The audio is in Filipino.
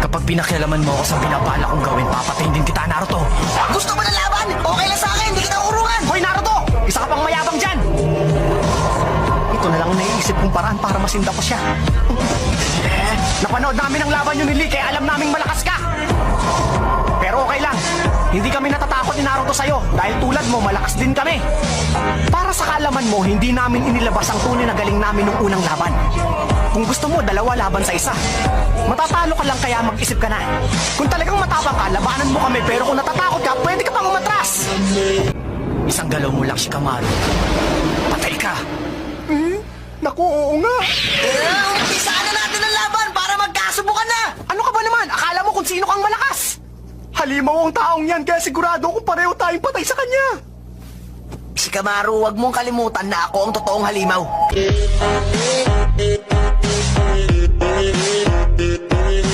Kapag pinakialaman mo ako sa binabala kong gawin, papatayin din kita, Naruto. Gusto mo ng laban? Okay lang sa akin, hindi kita urungan. Hoy, Naruto! Isa ka pang mayabang dyan! Ito na lang ang naiisip kong paraan para masinda ko siya. Napanood namin ang laban yun ni Lee, kaya alam naming malakas ka! Pero okay lang, hindi kami natatakot ni Naruto sa'yo dahil tulad mo, malakas din kami. Para sa kaalaman mo, hindi namin inilabas ang tunay na galing namin nung unang laban. Kung gusto mo, dalawa laban sa isa. Matatalo ka lang kaya mag-isip ka na. Kung talagang matapang ka, labanan mo kami, pero kung natatakot ka, pwede ka pang umatras. Isang galaw mo lang, Shikamaru. Patay ka. Naku, oo nga. Umpisaan na natin ang laban para magkasubukan na. Ano ka ba naman? Akala mo kung sino kang malakas? Halimaw ang taong yan, kaya sigurado kung pareho tayong patay sa kanya. Shikamaru, huwag mong kalimutan na ako ang totoong halimaw.